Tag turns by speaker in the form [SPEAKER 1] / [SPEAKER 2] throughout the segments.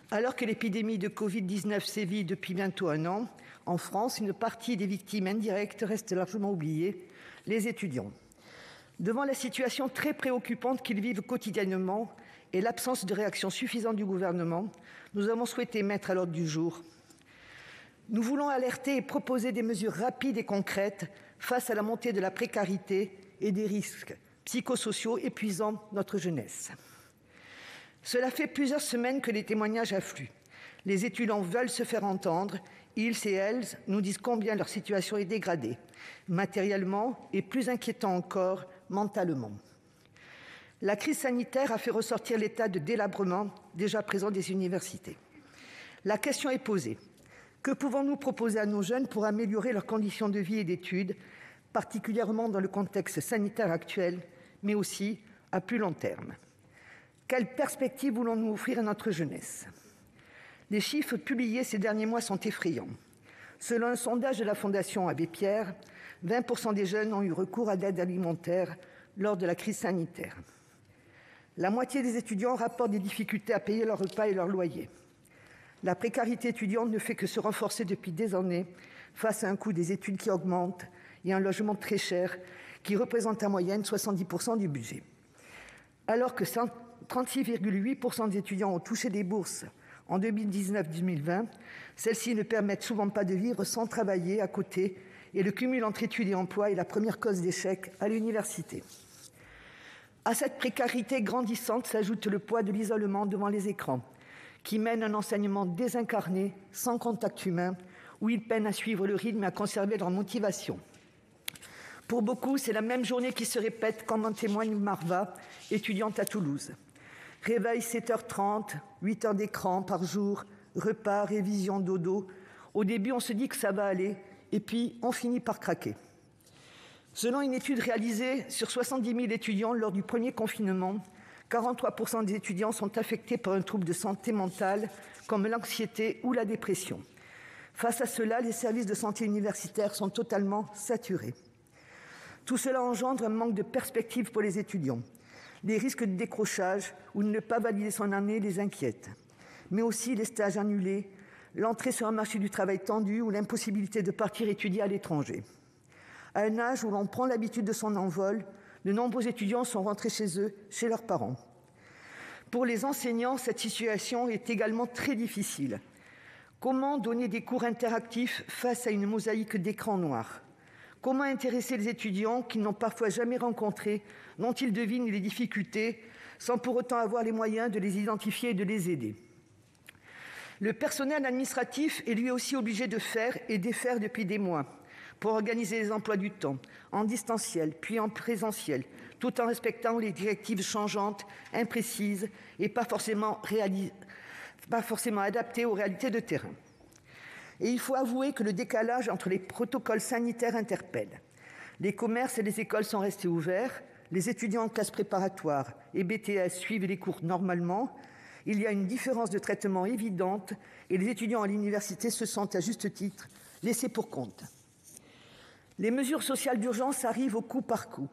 [SPEAKER 1] Alors que l'épidémie de Covid-19 sévit depuis bientôt un an, en France, une partie des victimes indirectes reste largement oubliée, les étudiants. Devant la situation très préoccupante qu'ils vivent quotidiennement et l'absence de réaction suffisante du gouvernement, nous avons souhaité mettre à l'ordre du jour. Nous voulons alerter et proposer des mesures rapides et concrètes face à la montée de la précarité et des risques psychosociaux épuisant notre jeunesse. Cela fait plusieurs semaines que les témoignages affluent. Les étudiants veulent se faire entendre. Ils et elles nous disent combien leur situation est dégradée, matériellement et plus inquiétant encore, mentalement. La crise sanitaire a fait ressortir l'état de délabrement déjà présent des universités. La question est posée. Que pouvons-nous proposer à nos jeunes pour améliorer leurs conditions de vie et d'études, particulièrement dans le contexte sanitaire actuel, mais aussi à plus long terme ? Quelles perspectives voulons-nous offrir à notre jeunesse ? Les chiffres publiés ces derniers mois sont effrayants. Selon un sondage de la Fondation Abbé Pierre, 20% des jeunes ont eu recours à l'aide alimentaire lors de la crise sanitaire. La moitié des étudiants rapportent des difficultés à payer leurs repas et leur loyer. La précarité étudiante ne fait que se renforcer depuis des années face à un coût des études qui augmente et un logement très cher qui représente en moyenne 70% du budget. Alors que 36,8% des étudiants ont touché des bourses en 2019-2020, celles-ci ne permettent souvent pas de vivre sans travailler à côté et le cumul entre études et emploi est la première cause d'échec à l'université. À cette précarité grandissante s'ajoute le poids de l'isolement devant les écrans, qui mène un enseignement désincarné, sans contact humain, où ils peinent à suivre le rythme et à conserver leur motivation. Pour beaucoup, c'est la même journée qui se répète, comme en témoigne Marva, étudiante à Toulouse. Réveil 7h30, 8 heures d'écran par jour, repas, révision, dodo. Au début, on se dit que ça va aller, et puis on finit par craquer. Selon une étude réalisée sur 70 000 étudiants lors du premier confinement, 43% des étudiants sont affectés par un trouble de santé mentale, comme l'anxiété ou la dépression. Face à cela, les services de santé universitaires sont totalement saturés. Tout cela engendre un manque de perspective pour les étudiants. Les risques de décrochage ou de ne pas valider son année les inquiètent, mais aussi les stages annulés, l'entrée sur un marché du travail tendu ou l'impossibilité de partir étudier à l'étranger. À un âge où l'on prend l'habitude de son envol, de nombreux étudiants sont rentrés chez eux, chez leurs parents. Pour les enseignants, cette situation est également très difficile. Comment donner des cours interactifs face à une mosaïque d'écrans noirs ? Comment intéresser les étudiants qu'ils n'ont parfois jamais rencontrés, dont ils devinent les difficultés, sans pour autant avoir les moyens de les identifier et de les aider ? Le personnel administratif est lui aussi obligé de faire et défaire depuis des mois pour organiser les emplois du temps, en distanciel, puis en présentiel, tout en respectant les directives changeantes, imprécises et pas forcément adaptées aux réalités de terrain. Et il faut avouer que le décalage entre les protocoles sanitaires interpelle. Les commerces et les écoles sont restés ouverts, les étudiants en classe préparatoire et BTS suivent les cours normalement. Il y a une différence de traitement évidente et les étudiants à l'université se sentent à juste titre laissés pour compte. Les mesures sociales d'urgence arrivent au coup par coup.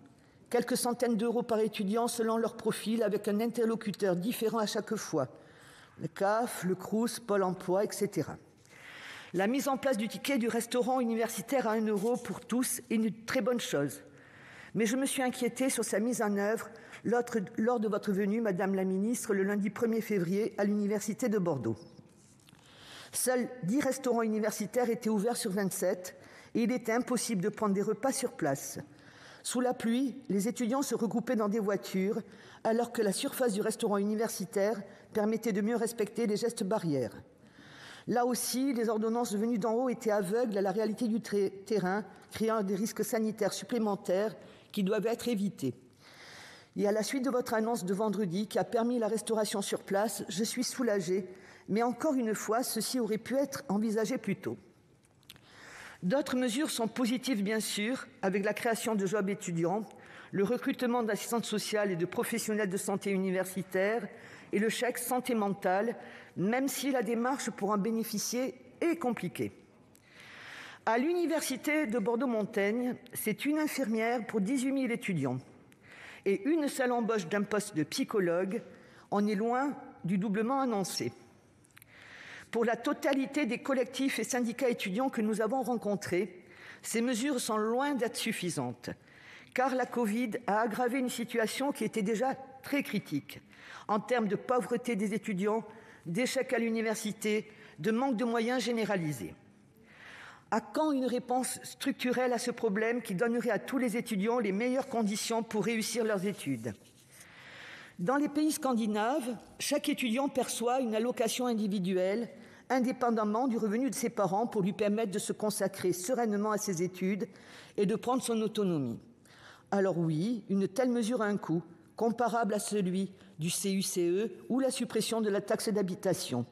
[SPEAKER 1] Quelques centaines d'euros par étudiant selon leur profil, avec un interlocuteur différent à chaque fois. Le CAF, le Crous, Pôle emploi, etc. La mise en place du ticket du restaurant universitaire à 1 euro pour tous est une très bonne chose. Mais je me suis inquiétée sur sa mise en œuvre lors de votre venue, Madame la Ministre, le lundi 1er février à l'Université de Bordeaux. Seuls 10 restaurants universitaires étaient ouverts sur 27 et il était impossible de prendre des repas sur place. Sous la pluie, les étudiants se regroupaient dans des voitures alors que la surface du restaurant universitaire permettait de mieux respecter les gestes barrières. Là aussi, les ordonnances venues d'en haut étaient aveugles à la réalité du terrain, créant des risques sanitaires supplémentaires qui doivent être évités. Et à la suite de votre annonce de vendredi qui a permis la restauration sur place, je suis soulagée, mais encore une fois, ceci aurait pu être envisagé plus tôt. D'autres mesures sont positives, bien sûr, avec la création de jobs étudiants, le recrutement d'assistantes sociales et de professionnels de santé universitaires et le chèque santé mentale, même si la démarche pour en bénéficier est compliquée. À l'université de Bordeaux-Montaigne, c'est une infirmière pour 18 000 étudiants et une seule embauche d'un poste de psychologue. On est loin du doublement annoncé. Pour la totalité des collectifs et syndicats étudiants que nous avons rencontrés, ces mesures sont loin d'être suffisantes, car la Covid a aggravé une situation qui était déjà très critique en termes de pauvreté des étudiants, d'échec à l'université, de manque de moyens généralisés. À quand une réponse structurelle à ce problème qui donnerait à tous les étudiants les meilleures conditions pour réussir leurs études ? Dans les pays scandinaves, chaque étudiant perçoit une allocation individuelle indépendamment du revenu de ses parents pour lui permettre de se consacrer sereinement à ses études et de prendre son autonomie. Alors oui, une telle mesure a un coût, comparable à celui du CICE ou la suppression de la taxe d'habitation.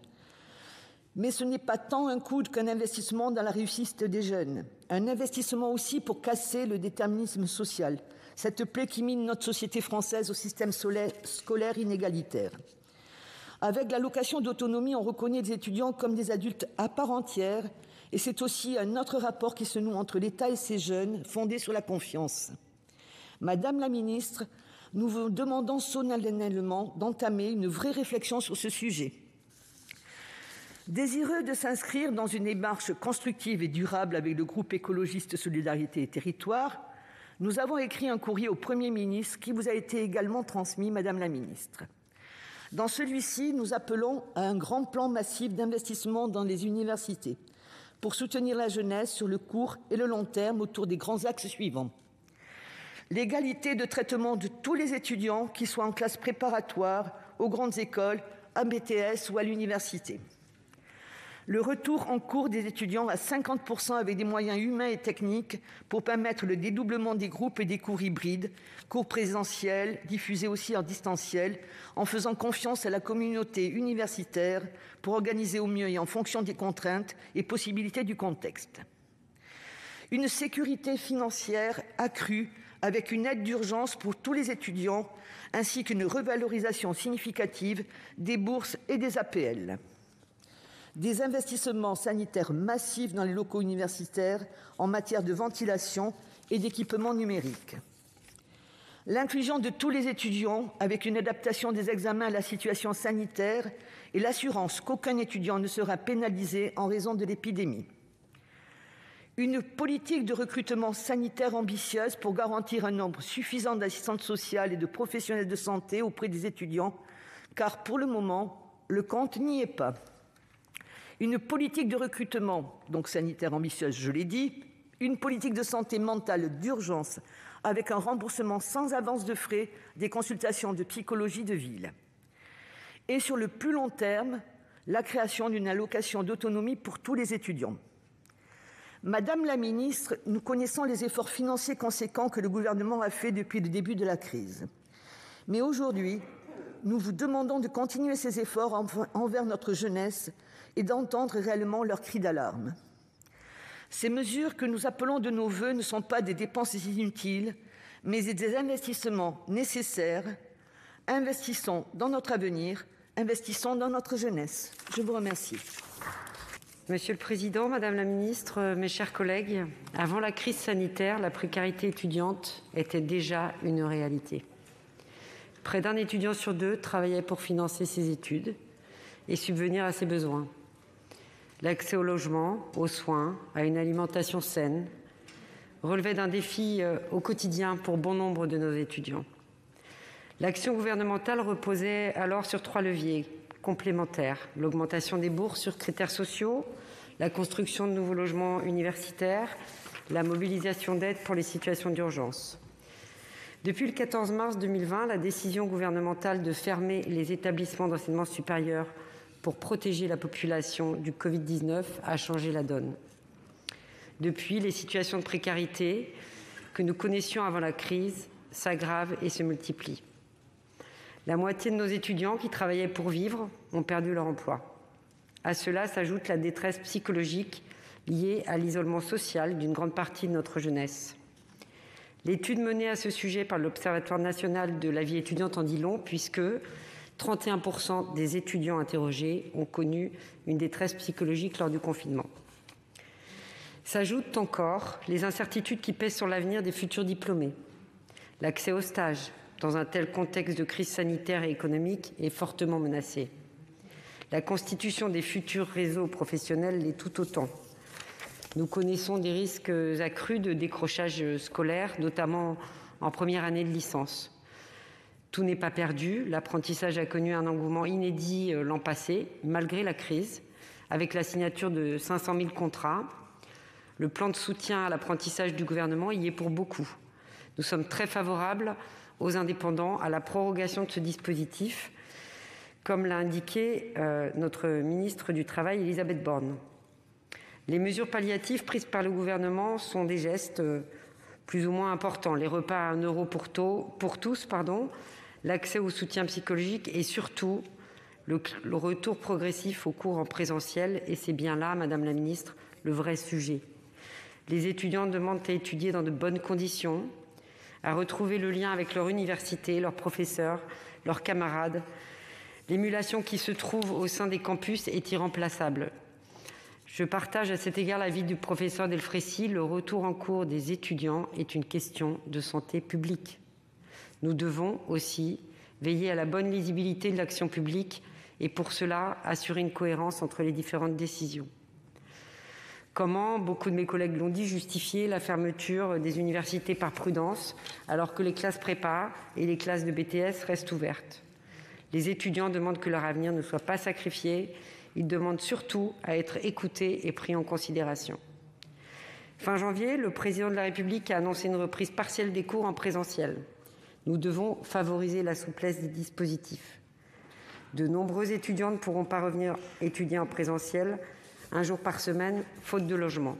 [SPEAKER 1] Mais ce n'est pas tant un coût qu'un investissement dans la réussite des jeunes, un investissement aussi pour casser le déterminisme social, cette plaie qui mine notre société française au système scolaire inégalitaire. Avec l'allocation d'autonomie, on reconnaît les étudiants comme des adultes à part entière, et c'est aussi un autre rapport qui se noue entre l'État et ces jeunes, fondé sur la confiance. Madame la ministre, nous vous demandons solennellement d'entamer une vraie réflexion sur ce sujet. Désireux de s'inscrire dans une démarche constructive et durable avec le groupe écologiste Solidarité et Territoires, nous avons écrit un courrier au Premier ministre qui vous a été également transmis, Madame la ministre. Dans celui-ci, nous appelons à un grand plan massif d'investissement dans les universités pour soutenir la jeunesse sur le court et le long terme autour des grands axes suivants. L'égalité de traitement de tous les étudiants, qu'ils soient en classe préparatoire, aux grandes écoles, à BTS ou à l'université. Le retour en cours des étudiants à 50% avec des moyens humains et techniques pour permettre le dédoublement des groupes et des cours hybrides, cours présentiels, diffusés aussi en distanciel, en faisant confiance à la communauté universitaire pour organiser au mieux et en fonction des contraintes et possibilités du contexte. Une sécurité financière accrue avec une aide d'urgence pour tous les étudiants, ainsi qu'une revalorisation significative des bourses et des APL. Des investissements sanitaires massifs dans les locaux universitaires en matière de ventilation et d'équipements numériques. L'inclusion de tous les étudiants avec une adaptation des examens à la situation sanitaire et l'assurance qu'aucun étudiant ne sera pénalisé en raison de l'épidémie. Une politique de recrutement sanitaire ambitieuse pour garantir un nombre suffisant d'assistantes sociales et de professionnels de santé auprès des étudiants, car pour le moment, le compte n'y est pas. Une politique de recrutement, donc sanitaire ambitieuse, je l'ai dit, une politique de santé mentale d'urgence avec un remboursement sans avance de frais des consultations de psychologie de ville. Et sur le plus long terme, la création d'une allocation d'autonomie pour tous les étudiants. Madame la ministre, nous connaissons les efforts financiers conséquents que le gouvernement a faits depuis le début de la crise. Mais aujourd'hui, nous vous demandons de continuer ces efforts envers notre jeunesse et d'entendre réellement leurs cris d'alarme. Ces mesures que nous appelons de nos vœux ne sont pas des dépenses inutiles, mais des investissements nécessaires. Investissons dans notre avenir, investissons dans notre jeunesse. Je vous remercie.
[SPEAKER 2] Monsieur le Président, Madame la Ministre, mes chers collègues, avant la crise sanitaire, la précarité étudiante était déjà une réalité. Près d'un étudiant sur deux travaillait pour financer ses études et subvenir à ses besoins. L'accès au logement, aux soins, à une alimentation saine relevait d'un défi au quotidien pour bon nombre de nos étudiants. L'action gouvernementale reposait alors sur 3 leviers complémentaires: l'augmentation des bourses sur critères sociaux, la construction de nouveaux logements universitaires, la mobilisation d'aides pour les situations d'urgence. Depuis le 14 mars 2020, la décision gouvernementale de fermer les établissements d'enseignement supérieur pour protéger la population du Covid-19 a changé la donne. Depuis, les situations de précarité que nous connaissions avant la crise s'aggravent et se multiplient. La moitié de nos étudiants qui travaillaient pour vivre ont perdu leur emploi. À cela s'ajoute la détresse psychologique liée à l'isolement social d'une grande partie de notre jeunesse. L'étude menée à ce sujet par l'Observatoire national de la vie étudiante en dit long, puisque 31% des étudiants interrogés ont connu une détresse psychologique lors du confinement. S'ajoutent encore les incertitudes qui pèsent sur l'avenir des futurs diplômés. L'accès au stage, dans un tel contexte de crise sanitaire et économique, est fortement menacé. La constitution des futurs réseaux professionnels l'est tout autant. Nous connaissons des risques accrus de décrochage scolaire, notamment en première année de licence. Tout n'est pas perdu. L'apprentissage a connu un engouement inédit l'an passé, malgré la crise, avec la signature de 500 000 contrats. Le plan de soutien à l'apprentissage du gouvernement y est pour beaucoup. Nous sommes très favorables aux indépendants, à la prorogation de ce dispositif, comme l'a indiqué notre ministre du Travail, Elisabeth Borne. Les mesures palliatives prises par le gouvernement sont des gestes plus ou moins importants. Les repas à 1 euro pour tous, l'accès au soutien psychologique et surtout le retour progressif aux cours en présentiel. Et c'est bien là, Madame la Ministre, le vrai sujet. Les étudiants demandent à étudier dans de bonnes conditions, à retrouver le lien avec leur université, leurs professeurs, leurs camarades. L'émulation qui se trouve au sein des campus est irremplaçable. Je partage à cet égard l'avis du professeur Delfraissy, le retour en cours des étudiants est une question de santé publique. Nous devons aussi veiller à la bonne lisibilité de l'action publique et pour cela assurer une cohérence entre les différentes décisions. Comment, beaucoup de mes collègues l'ont dit, justifier la fermeture des universités par prudence alors que les classes prépa et les classes de BTS restent ouvertes? Les étudiants demandent que leur avenir ne soit pas sacrifié. Ils demandent surtout à être écoutés et pris en considération. Fin janvier, le président de la République a annoncé une reprise partielle des cours en présentiel. Nous devons favoriser la souplesse des dispositifs. De nombreux étudiants ne pourront pas revenir étudier en présentiel 1 jour par semaine, faute de logement.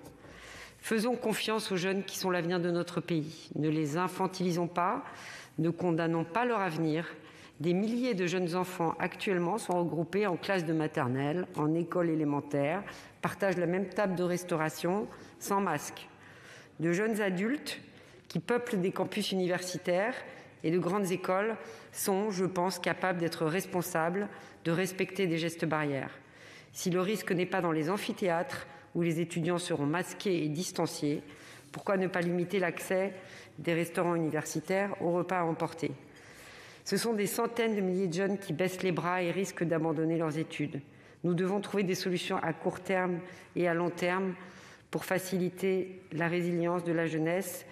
[SPEAKER 2] Faisons confiance aux jeunes qui sont l'avenir de notre pays. Ne les infantilisons pas, ne condamnons pas leur avenir. Des milliers de jeunes enfants actuellement sont regroupés en classe de maternelle, en école élémentaire, partagent la même table de restauration, sans masque. De jeunes adultes qui peuplent des campus universitaires et de grandes écoles sont, je pense, capables d'être responsables, de respecter des gestes barrières. Si le risque n'est pas dans les amphithéâtres, où les étudiants seront masqués et distanciés, pourquoi ne pas limiter l'accès des restaurants universitaires aux repas à emporter ? Ce sont des centaines de milliers de jeunes qui baissent les bras et risquent d'abandonner leurs études. Nous devons trouver des solutions à court terme et à long terme pour faciliter la résilience de la jeunesse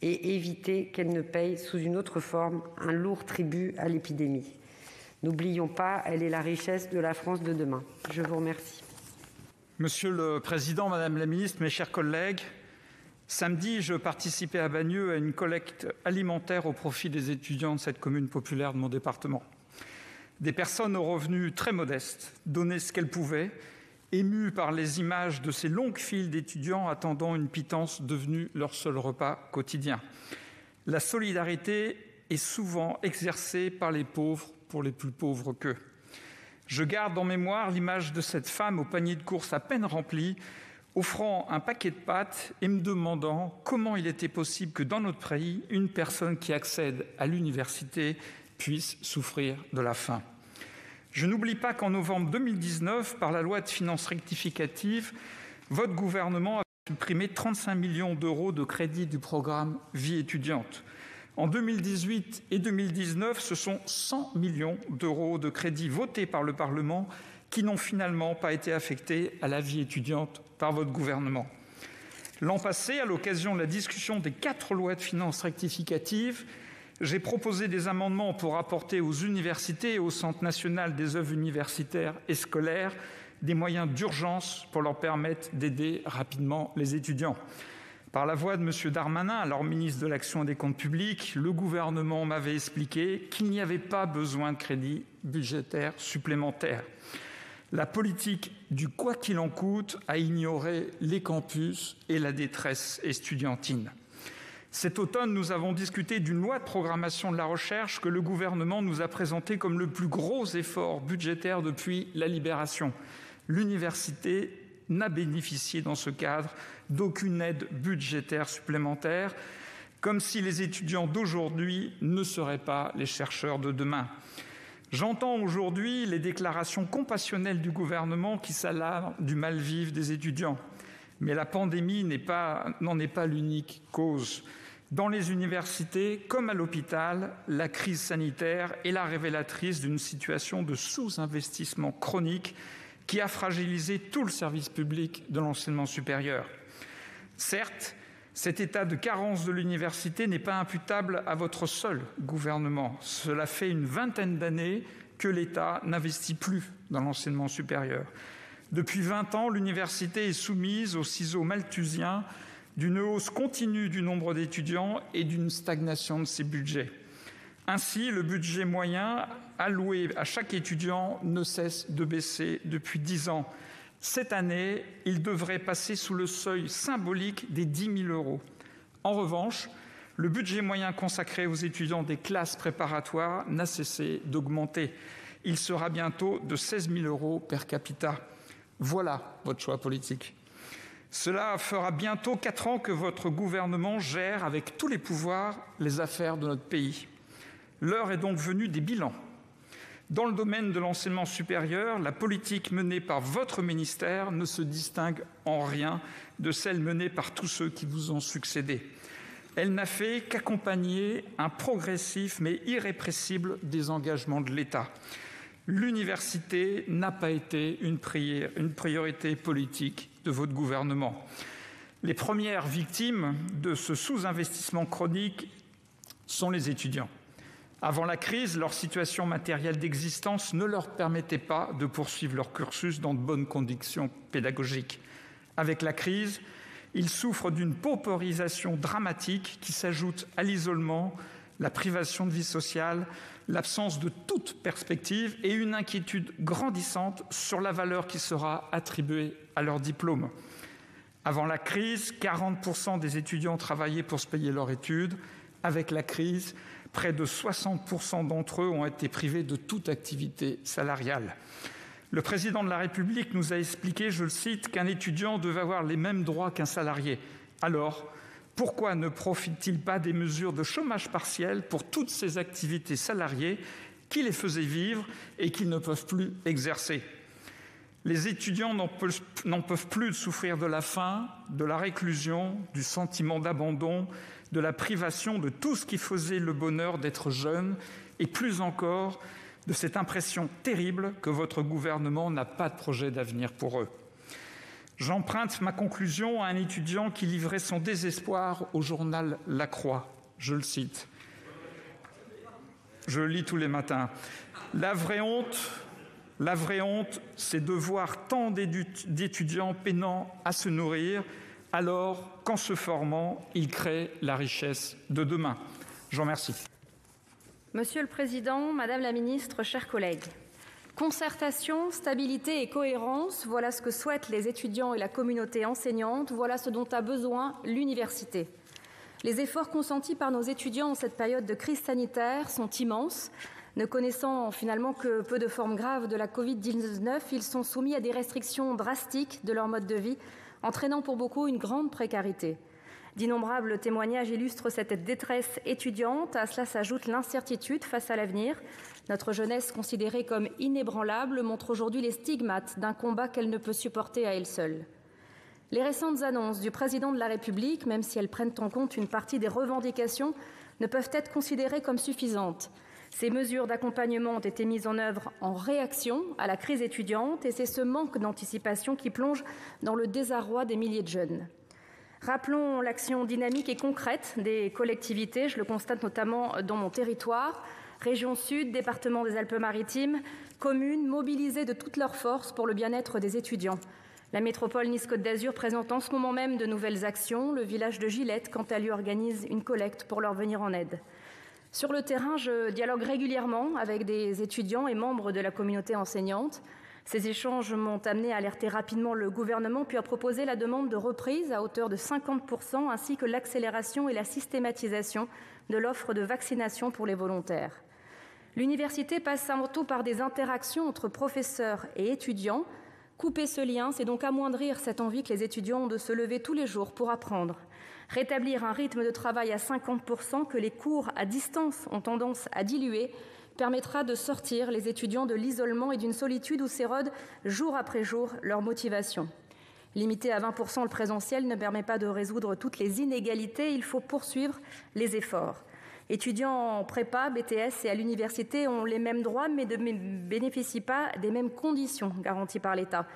[SPEAKER 2] et éviter qu'elle ne paye sous une autre forme un lourd tribut à l'épidémie. N'oublions pas, elle est la richesse de la France de demain. Je vous remercie.
[SPEAKER 3] Monsieur le Président, Madame la Ministre, mes chers collègues, samedi, je participais à Bagneux à une collecte alimentaire au profit des étudiants de cette commune populaire de mon département. Des personnes aux revenus très modestes donnaient ce qu'elles pouvaient, émues par les images de ces longues files d'étudiants attendant une pitance devenue leur seul repas quotidien. La solidarité est souvent exercée par les pauvres pour les plus pauvres qu'eux. Je garde en mémoire l'image de cette femme au panier de courses à peine rempli, offrant un paquet de pâtes et me demandant comment il était possible que dans notre pays, une personne qui accède à l'université puisse souffrir de la faim. Je n'oublie pas qu'en novembre 2019, par la loi de finances rectificative, votre gouvernement a supprimé 35 millions d'euros de crédits du programme Vie étudiante. En 2018 et 2019, ce sont 100 millions d'euros de crédits votés par le Parlement qui n'ont finalement pas été affectés à la vie étudiante par votre gouvernement. L'an passé, à l'occasion de la discussion des 4 lois de finances rectificatives, j'ai proposé des amendements pour apporter aux universités et au Centre national des œuvres universitaires et scolaires des moyens d'urgence pour leur permettre d'aider rapidement les étudiants. Par la voix de M. Darmanin, alors ministre de l'Action et des Comptes publics, le gouvernement m'avait expliqué qu'il n'y avait pas besoin de crédits budgétaires supplémentaires. La politique du « quoi qu'il en coûte » a ignoré les campus et la détresse estudiantine. Cet automne, nous avons discuté d'une loi de programmation de la recherche que le gouvernement nous a présentée comme le plus gros effort budgétaire depuis la Libération. L'université n'a bénéficié dans ce cadre d'aucune aide budgétaire supplémentaire, comme si les étudiants d'aujourd'hui ne seraient pas les chercheurs de demain. J'entends aujourd'hui les déclarations compassionnelles du gouvernement qui s'alarment du mal-vivre des étudiants. Mais la pandémie n'en est pas l'unique cause. Dans les universités, comme à l'hôpital, la crise sanitaire est la révélatrice d'une situation de sous-investissement chronique qui a fragilisé tout le service public de l'enseignement supérieur. Certes, cet état de carence de l'université n'est pas imputable à votre seul gouvernement. Cela fait une vingtaine d'années que l'État n'investit plus dans l'enseignement supérieur. Depuis 20 ans, l'université est soumise aux ciseaux malthusiens d'une hausse continue du nombre d'étudiants et d'une stagnation de ses budgets. Ainsi, le budget moyen alloué à chaque étudiant ne cesse de baisser depuis 10 ans. Cette année, il devrait passer sous le seuil symbolique des 10 000 €. En revanche, le budget moyen consacré aux étudiants des classes préparatoires n'a cessé d'augmenter. Il sera bientôt de 16 000 € per capita. Voilà votre choix politique. Cela fera bientôt 4 ans que votre gouvernement gère avec tous les pouvoirs les affaires de notre pays. L'heure est donc venue des bilans. Dans le domaine de l'enseignement supérieur, la politique menée par votre ministère ne se distingue en rien de celle menée par tous ceux qui vous ont succédé. Elle n'a fait qu'accompagner un progressif mais irrépressible désengagement de l'État. L'université n'a pas été une priorité politique de votre gouvernement. Les premières victimes de ce sous-investissement chronique sont les étudiants. Avant la crise, leur situation matérielle d'existence ne leur permettait pas de poursuivre leur cursus dans de bonnes conditions pédagogiques. Avec la crise, ils souffrent d'une paupérisation dramatique qui s'ajoute à l'isolement, la privation de vie sociale, l'absence de toute perspective et une inquiétude grandissante sur la valeur qui sera attribuée à leur diplôme. Avant la crise, 40% des étudiants travaillaient pour se payer leurs études. Avec la crise, près de 60% d'entre eux ont été privés de toute activité salariale. Le président de la République nous a expliqué, je le cite, qu'un étudiant devait avoir les mêmes droits qu'un salarié. Alors, pourquoi ne profite-t-il pas des mesures de chômage partiel pour toutes ces activités salariées qui les faisaient vivre et qu'ils ne peuvent plus exercer ? Les étudiants n'en peuvent plus de souffrir de la faim, de la réclusion, du sentiment d'abandon, de la privation de tout ce qui faisait le bonheur d'être jeune et plus encore de cette impression terrible que votre gouvernement n'a pas de projet d'avenir pour eux. J'emprunte ma conclusion à un étudiant qui livrait son désespoir au journal La Croix. Je le cite. Je le lis tous les matins. La vraie honte, c'est de voir tant d'étudiants peinant à se nourrir, alors qu'en se formant, ils créent la richesse de demain. Je vous remercie.
[SPEAKER 4] Monsieur le Président, Madame la Ministre, chers collègues, concertation, stabilité et cohérence, voilà ce que souhaitent les étudiants et la communauté enseignante, voilà ce dont a besoin l'université. Les efforts consentis par nos étudiants en cette période de crise sanitaire sont immenses. Ne connaissant finalement que peu de formes graves de la Covid-19, ils sont soumis à des restrictions drastiques de leur mode de vie, entraînant pour beaucoup une grande précarité. D'innombrables témoignages illustrent cette détresse étudiante. À cela s'ajoute l'incertitude face à l'avenir. Notre jeunesse, considérée comme inébranlable, montre aujourd'hui les stigmates d'un combat qu'elle ne peut supporter à elle seule. Les récentes annonces du président de la République, même si elles prennent en compte une partie des revendications, ne peuvent être considérées comme suffisantes. Ces mesures d'accompagnement ont été mises en œuvre en réaction à la crise étudiante et c'est ce manque d'anticipation qui plonge dans le désarroi des milliers de jeunes. Rappelons l'action dynamique et concrète des collectivités, je le constate notamment dans mon territoire, région Sud, département des Alpes-Maritimes, communes mobilisées de toutes leurs forces pour le bien-être des étudiants. La métropole Nice-Côte d'Azur présente en ce moment même de nouvelles actions. Le village de Gillette, quant à lui, organise une collecte pour leur venir en aide. Sur le terrain, je dialogue régulièrement avec des étudiants et membres de la communauté enseignante. Ces échanges m'ont amené à alerter rapidement le gouvernement, puis à proposer la demande de reprise à hauteur de 50%, ainsi que l'accélération et la systématisation de l'offre de vaccination pour les volontaires. L'université passe avant tout par des interactions entre professeurs et étudiants. Couper ce lien, c'est donc amoindrir cette envie que les étudiants ont de se lever tous les jours pour apprendre. Rétablir un rythme de travail à 50% que les cours à distance ont tendance à diluer permettra de sortir les étudiants de l'isolement et d'une solitude où s'érode jour après jour leur motivation. Limiter à 20% le présentiel ne permet pas de résoudre toutes les inégalités, il faut poursuivre les efforts. Étudiants en prépa, BTS et à l'université ont les mêmes droits mais ne bénéficient pas des mêmes conditions garanties par l'État.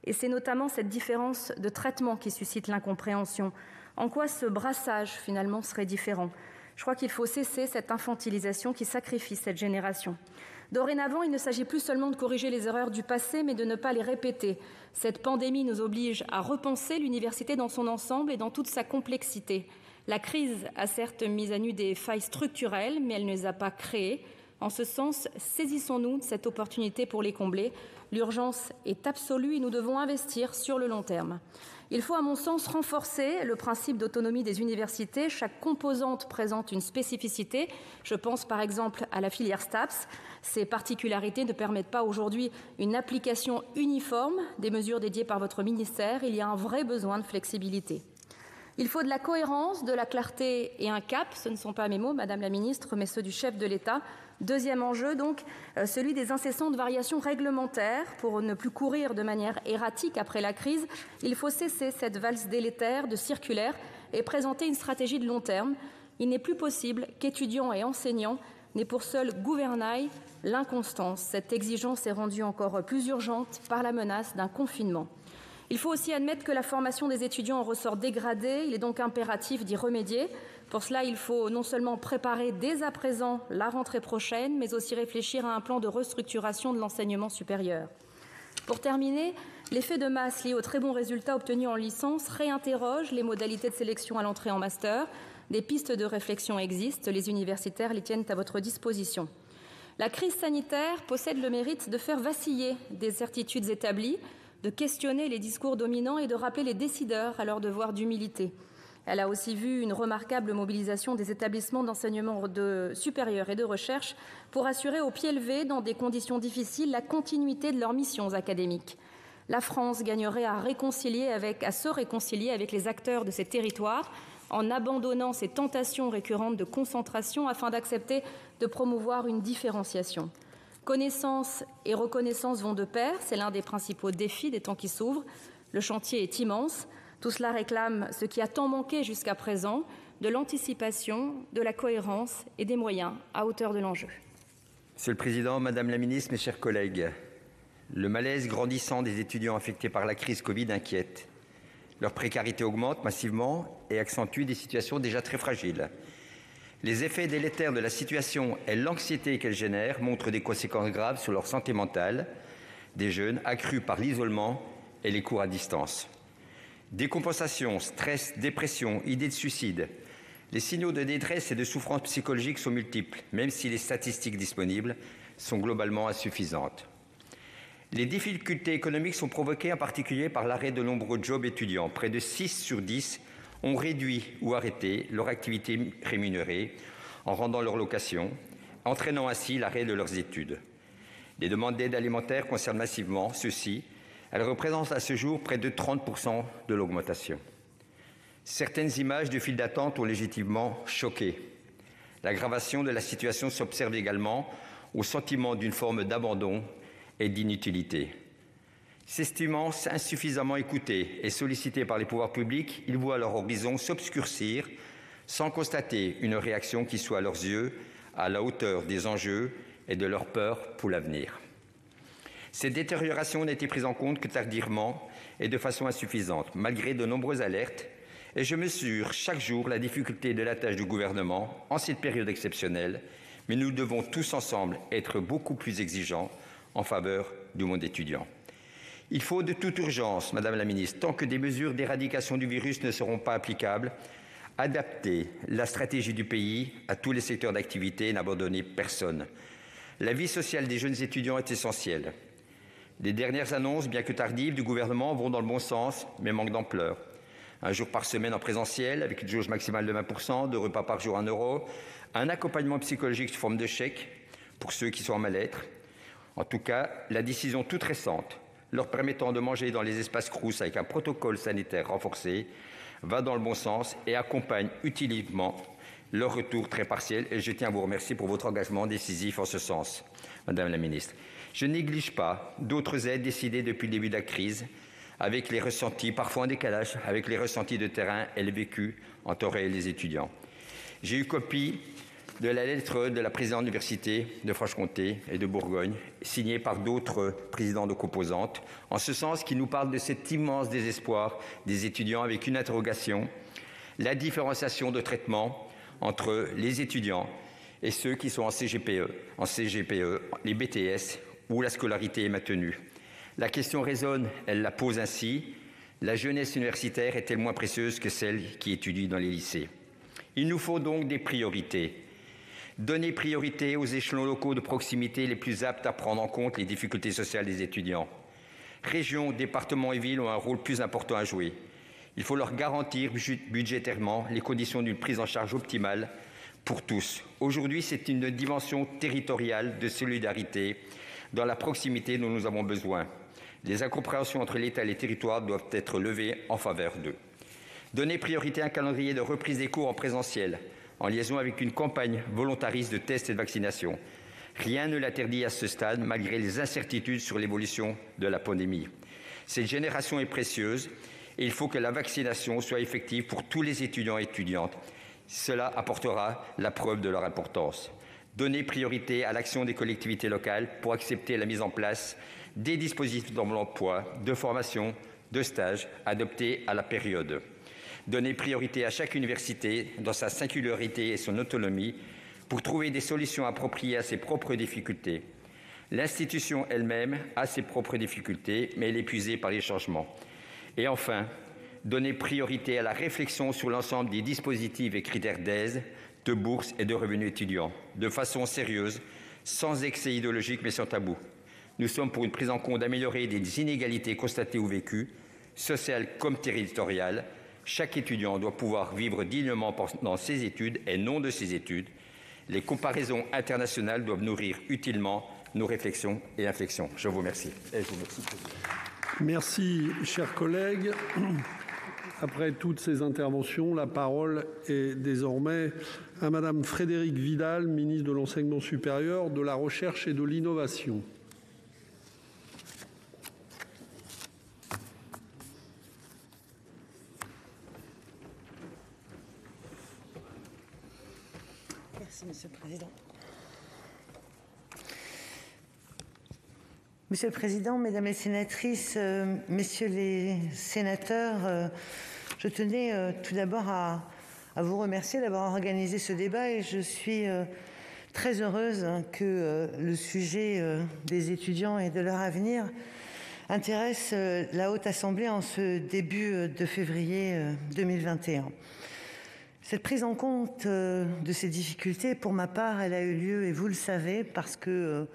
[SPEAKER 4] Et c'est notamment cette différence de traitement qui suscite l'incompréhension. En quoi ce brassage, finalement, serait différent ? Je crois qu'il faut cesser cette infantilisation qui sacrifie cette génération. Dorénavant, il ne s'agit plus seulement de corriger les erreurs du passé, mais de ne pas les répéter. Cette pandémie nous oblige à repenser l'université dans son ensemble et dans toute sa complexité. La crise a certes mis à nu des failles structurelles, mais elle ne les a pas créées. En ce sens, saisissons-nous de cette opportunité pour les combler. L'urgence est absolue et nous devons investir sur le long terme. Il faut, à mon sens, renforcer le principe d'autonomie des universités. Chaque composante présente une spécificité. Je pense par exemple à la filière STAPS. Ces particularités ne permettent pas aujourd'hui une application uniforme des mesures dédiées par votre ministère. Il y a un vrai besoin de flexibilité. Il faut de la cohérence, de la clarté et un cap. Ce ne sont pas mes mots, Madame la Ministre, mais ceux du chef de l'État. Deuxième enjeu, donc, celui des incessantes variations réglementaires. Pour ne plus courir de manière erratique après la crise, il faut cesser cette valse délétère de circulaires et présenter une stratégie de long terme. Il n'est plus possible qu'étudiants et enseignants n'aient pour seul gouvernail l'inconstance. Cette exigence est rendue encore plus urgente par la menace d'un confinement. Il faut aussi admettre que la formation des étudiants en ressort dégradée. Il est donc impératif d'y remédier. Pour cela, il faut non seulement préparer dès à présent la rentrée prochaine, mais aussi réfléchir à un plan de restructuration de l'enseignement supérieur. Pour terminer, l'effet de masse lié aux très bons résultats obtenus en licence réinterroge les modalités de sélection à l'entrée en master. Des pistes de réflexion existent, les universitaires les tiennent à votre disposition. La crise sanitaire possède le mérite de faire vaciller des certitudes établies, de questionner les discours dominants et de rappeler les décideurs à leur devoir d'humilité. Elle a aussi vu une remarquable mobilisation des établissements d'enseignement supérieur et de recherche pour assurer au pied levé, dans des conditions difficiles, la continuité de leurs missions académiques. La France gagnerait à se réconcilier avec les acteurs de ces territoires en abandonnant ces tentations récurrentes de concentration afin d'accepter de promouvoir une différenciation. Connaissance et reconnaissance vont de pair, c'est l'un des principaux défis des temps qui s'ouvrent. Le chantier est immense. Tout cela réclame ce qui a tant manqué jusqu'à présent, de l'anticipation, de la cohérence et des moyens à hauteur de l'enjeu.
[SPEAKER 5] Monsieur le Président, Madame la Ministre, mes chers collègues, le malaise grandissant des étudiants affectés par la crise Covid inquiète. Leur précarité augmente massivement et accentue des situations déjà très fragiles. Les effets délétères de la situation et l'anxiété qu'elle génère montrent des conséquences graves sur leur santé mentale des jeunes, accrues par l'isolement et les cours à distance. Décompensation, stress, dépression, idées de suicide. Les signaux de détresse et de souffrance psychologique sont multiples, même si les statistiques disponibles sont globalement insuffisantes. Les difficultés économiques sont provoquées en particulier par l'arrêt de nombreux jobs étudiants. Près de 6 sur 10 ont réduit ou arrêté leur activité rémunérée en rendant leur location, entraînant ainsi l'arrêt de leurs études. Les demandes d'aide alimentaire concernent massivement ceux-ci. Elles représentent à ce jour près de 30% de l'augmentation. Certaines images de files d'attente ont légitimement choqué. L'aggravation de la situation s'observe également au sentiment d'une forme d'abandon et d'inutilité. S'estimant insuffisamment écoutés et sollicités par les pouvoirs publics, ils voient leur horizon s'obscurcir sans constater une réaction qui soit à leurs yeux à la hauteur des enjeux et de leur peur pour l'avenir. Cette détérioration n'a été prise en compte que tardivement et de façon insuffisante, malgré de nombreuses alertes, et je mesure chaque jour la difficulté de la tâche du gouvernement en cette période exceptionnelle, mais nous devons tous ensemble être beaucoup plus exigeants en faveur du monde étudiant. Il faut de toute urgence, Madame la Ministre, tant que des mesures d'éradication du virus ne seront pas applicables, adapter la stratégie du pays à tous les secteurs d'activité et n'abandonner personne. La vie sociale des jeunes étudiants est essentielle. Les dernières annonces, bien que tardives, du gouvernement vont dans le bon sens, mais manquent d'ampleur. Un jour par semaine en présentiel, avec une jauge maximale de 20%, 2 repas par jour à 1 €, un accompagnement psychologique sous forme de chèque pour ceux qui sont en mal-être. En tout cas, la décision toute récente leur permettant de manger dans les espaces Crous avec un protocole sanitaire renforcé, va dans le bon sens et accompagne utilement leur retour très partiel. Et je tiens à vous remercier pour votre engagement décisif en ce sens, Madame la Ministre. Je ne néglige pas d'autres aides décidées depuis le début de la crise, avec les ressentis, parfois en décalage, avec les ressentis de terrain et les vécus en temps réel des étudiants. J'ai eu copie de la lettre de la présidente de l'Université de Franche-Comté et de Bourgogne, signée par d'autres présidents de composantes, en ce sens qui nous parle de cet immense désespoir des étudiants avec une interrogation, la différenciation de traitement entre les étudiants et ceux qui sont en CGPE, les BTS, où la scolarité est maintenue. La question résonne, elle la pose ainsi. La jeunesse universitaire est-elle moins précieuse que celle qui étudie dans les lycées? Il nous faut donc des priorités. Donner priorité aux échelons locaux de proximité les plus aptes à prendre en compte les difficultés sociales des étudiants. Régions, départements et villes ont un rôle plus important à jouer. Il faut leur garantir budgétairement les conditions d'une prise en charge optimale pour tous. Aujourd'hui, c'est une dimension territoriale de solidarité dans la proximité dont nous avons besoin. Les incompréhensions entre l'État et les territoires doivent être levées en faveur d'eux. Donner priorité à un calendrier de reprise des cours en présentiel, en liaison avec une campagne volontariste de tests et de vaccination. Rien ne l'interdit à ce stade, malgré les incertitudes sur l'évolution de la pandémie. Cette génération est précieuse et il faut que la vaccination soit effective pour tous les étudiants et étudiantes. Cela apportera la preuve de leur importance. Donner priorité à l'action des collectivités locales pour accepter la mise en place des dispositifs d'emploi, de formation, de stage adaptés à la période. Donner priorité à chaque université dans sa singularité et son autonomie pour trouver des solutions appropriées à ses propres difficultés. L'institution elle-même a ses propres difficultés, mais elle est épuisée par les changements. Et enfin, donner priorité à la réflexion sur l'ensemble des dispositifs et critères d'aide, de bourses et de revenus étudiants, de façon sérieuse, sans excès idéologique mais sans tabou. Nous sommes pour une prise en compte améliorée des inégalités constatées ou vécues, sociales comme territoriales. Chaque étudiant doit pouvoir vivre dignement dans ses études et non de ses études. Les comparaisons internationales doivent nourrir utilement nos réflexions et inflexions. Je vous remercie.
[SPEAKER 6] Merci, chers collègues. Après toutes ces interventions, la parole est désormais à Madame Frédérique Vidal, ministre de l'Enseignement supérieur, de la Recherche et de l'Innovation.
[SPEAKER 1] Merci, Monsieur le Président. Monsieur le Président, Mesdames les sénatrices, Messieurs les sénateurs, je tenais tout d'abord à vous remercier d'avoir organisé ce débat et je suis très heureuse que le sujet des étudiants et de leur avenir intéresse la Haute Assemblée en ce début de février 2021. Cette prise en compte de ces difficultés, pour ma part, elle a eu lieu, et vous le savez, parce que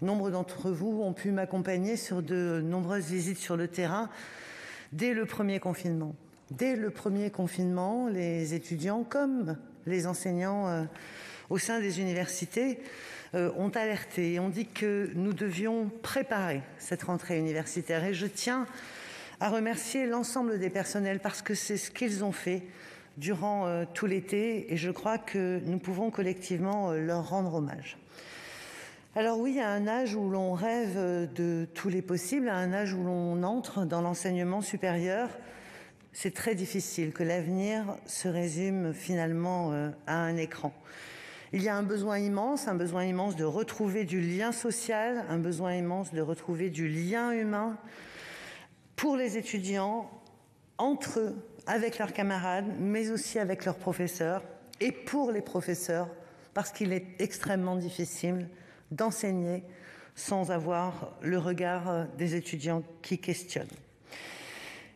[SPEAKER 1] nombre d'entre vous ont pu m'accompagner sur de nombreuses visites sur le terrain dès le premier confinement. Dès le premier confinement, les étudiants comme les enseignants au sein des universités ont alerté et ont dit que nous devions préparer cette rentrée universitaire. Et je tiens à remercier l'ensemble des personnels parce que c'est ce qu'ils ont fait durant tout l'été et je crois que nous pouvons collectivement leur rendre hommage. Alors oui, à un âge où l'on rêve de tous les possibles, à un âge où l'on entre dans l'enseignement supérieur, c'est très difficile que l'avenir se résume finalement à un écran. Il y a un besoin immense de retrouver du lien social, un besoin immense de retrouver du lien humain pour les étudiants, entre eux, avec leurs camarades, mais aussi avec leurs professeurs, et pour les professeurs, parce qu'il est extrêmement difficile d'enseigner sans avoir le regard des étudiants qui questionnent.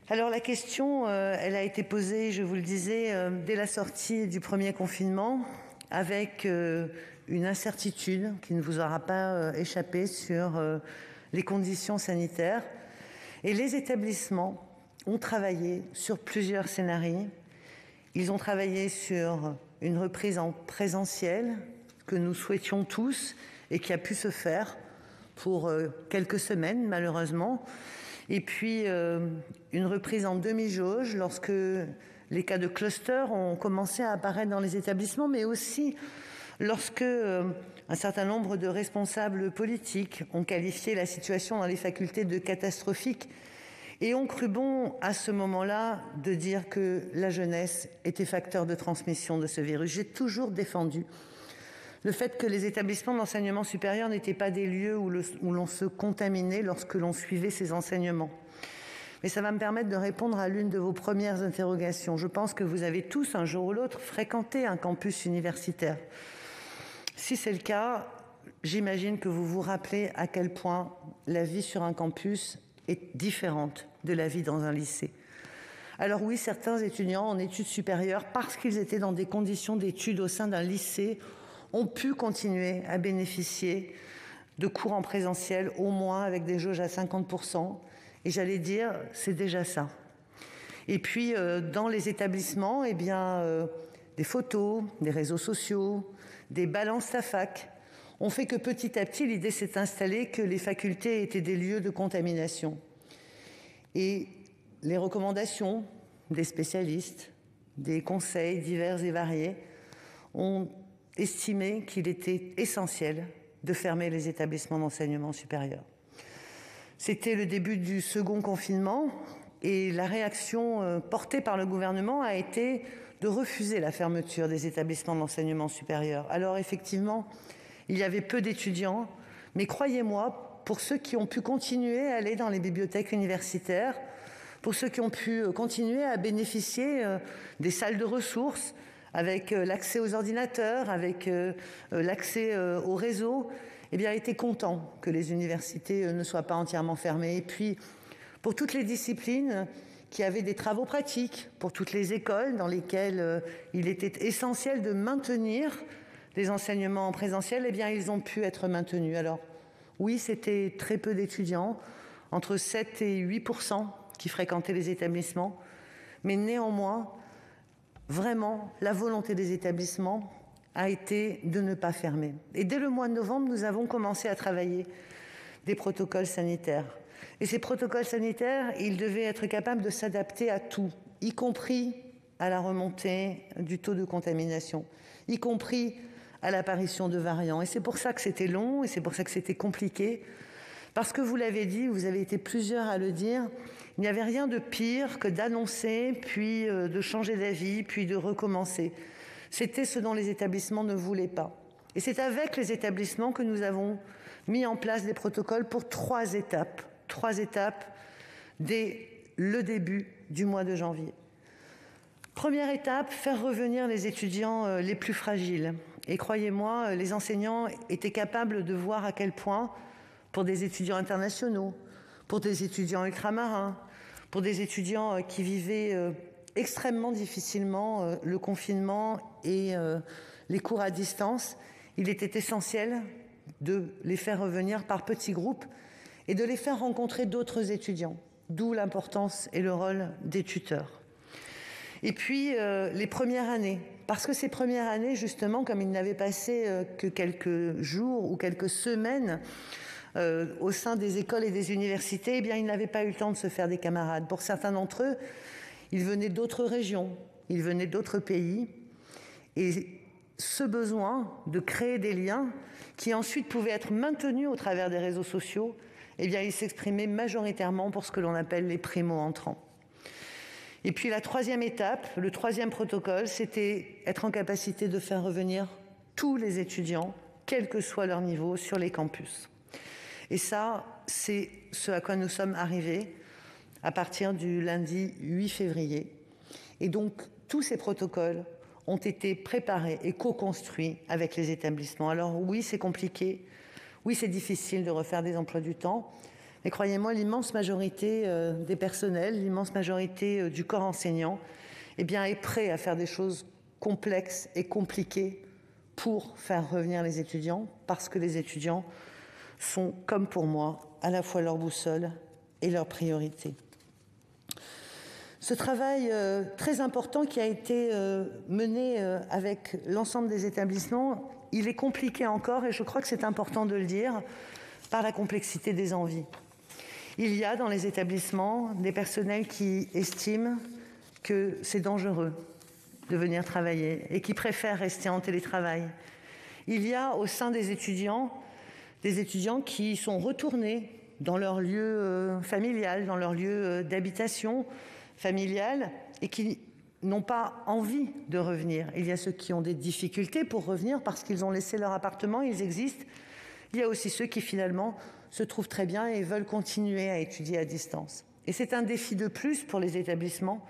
[SPEAKER 1] Alors la question, elle a été posée, je vous le disais, dès la sortie du premier confinement, avec une incertitude qui ne vous aura pas échappé sur les conditions sanitaires. Et les établissements ont travaillé sur plusieurs scénarios. Ils ont travaillé sur une reprise en présentiel que nous souhaitions tous et qui a pu se faire pour quelques semaines, malheureusement. Et puis, une reprise en demi-jauge lorsque les cas de cluster ont commencé à apparaître dans les établissements, mais aussi lorsque un certain nombre de responsables politiques ont qualifié la situation dans les facultés de catastrophique
[SPEAKER 7] Et on crut bon à ce moment-là de dire que la jeunesse était facteur de transmission de ce virus. J'ai toujours défendu le fait que les établissements d'enseignement supérieur n'étaient pas des lieux où l'on se contaminait lorsque l'on suivait ces enseignements. Mais ça va me permettre de répondre à l'une de vos premières interrogations. Je pense que vous avez tous, un jour ou l'autre, fréquenté un campus universitaire. Si c'est le cas, j'imagine que vous vous rappelez à quel point la vie sur un campus est différente de la vie dans un lycée. Alors oui, certains étudiants en études supérieures, parce qu'ils étaient dans des conditions d'études au sein d'un lycée, ont pu continuer à bénéficier de cours en présentiel, au moins avec des jauges à 50%. Et j'allais dire, c'est déjà ça. Et puis, dans les établissements, des photos, des réseaux sociaux, des balances à fac ont fait que petit à petit, l'idée s'est installée que les facultés étaient des lieux de contamination. Et les recommandations des spécialistes, des conseils divers et variés, ont estimé qu'il était essentiel de fermer les établissements d'enseignement supérieur. C'était le début du second confinement et la réaction portée par le gouvernement a été de refuser la fermeture des établissements d'enseignement supérieur. Alors effectivement, il y avait peu d'étudiants, mais croyez-moi, pour ceux qui ont pu continuer à aller dans les bibliothèques universitaires, pour ceux qui ont pu continuer à bénéficier des salles de ressources, avec l'accès aux ordinateurs, avec l'accès au réseau, étaient contents que les universités ne soient pas entièrement fermées. Et puis, pour toutes les disciplines qui avaient des travaux pratiques, pour toutes les écoles dans lesquelles il était essentiel de maintenir les enseignements en présentiel, ils ont pu être maintenus. Alors, oui, c'était très peu d'étudiants, entre 7 et 8% qui fréquentaient les établissements, mais néanmoins, vraiment, la volonté des établissements a été de ne pas fermer. Et dès le mois de novembre, nous avons commencé à travailler des protocoles sanitaires. Et ces protocoles sanitaires, ils devaient être capables de s'adapter à tout, y compris à la remontée du taux de contamination, y compris à l'apparition de variants. Et c'est pour ça que c'était long, et c'est pour ça que c'était compliqué. Parce que vous l'avez dit, vous avez été plusieurs à le dire, il n'y avait rien de pire que d'annoncer, puis de changer d'avis, puis de recommencer. C'était ce dont les établissements ne voulaient pas. Et c'est avec les établissements que nous avons mis en place des protocoles pour 3 étapes. 3 étapes dès le début du mois de janvier. Première étape, faire revenir les étudiants les plus fragiles. Et croyez-moi, les enseignants étaient capables de voir à quel point, pour des étudiants internationaux, pour des étudiants ultramarins, pour des étudiants qui vivaient extrêmement difficilement le confinement et les cours à distance, il était essentiel de les faire revenir par petits groupes et de les faire rencontrer d'autres étudiants, d'où l'importance et le rôle des tuteurs. Et puis, les premières années, parce que ces premières années, justement, comme ils n'avaient passé que quelques jours ou quelques semaines au sein des écoles et des universités, ils n'avaient pas eu le temps de se faire des camarades. Pour certains d'entre eux, ils venaient d'autres régions, ils venaient d'autres pays, et ce besoin de créer des liens qui ensuite pouvaient être maintenus au travers des réseaux sociaux, il s'exprimait majoritairement pour ce que l'on appelle les primo-entrants. Et puis la 3e étape, le 3e protocole, c'était être en capacité de faire revenir tous les étudiants, quel que soit leur niveau, sur les campus. Et ça, c'est ce à quoi nous sommes arrivés à partir du lundi 8 février. Et donc, tous ces protocoles ont été préparés et co-construits avec les établissements. Alors oui, c'est compliqué, oui, c'est difficile de refaire des emplois du temps, mais croyez-moi, l'immense majorité des personnels, l'immense majorité du corps enseignant, est prêt à faire des choses complexes et compliquées pour faire revenir les étudiants, parce que les étudiants sont, comme pour moi, à la fois leur boussole et leur priorité. Ce travail très important qui a été mené avec l'ensemble des établissements, il est compliqué encore, et je crois que c'est important de le dire, par la complexité des envies. Il y a dans les établissements des personnels qui estiment que c'est dangereux de venir travailler et qui préfèrent rester en télétravail. Il y a au sein des étudiants qui sont retournés dans leur lieu familial, dans leur lieu d'habitation familiale, et qui n'ont pas envie de revenir. Il y a ceux qui ont des difficultés pour revenir parce qu'ils ont laissé leur appartement, ils existent. Il y a aussi ceux qui finalement se trouvent très bien et veulent continuer à étudier à distance. Et c'est un défi de plus pour les établissements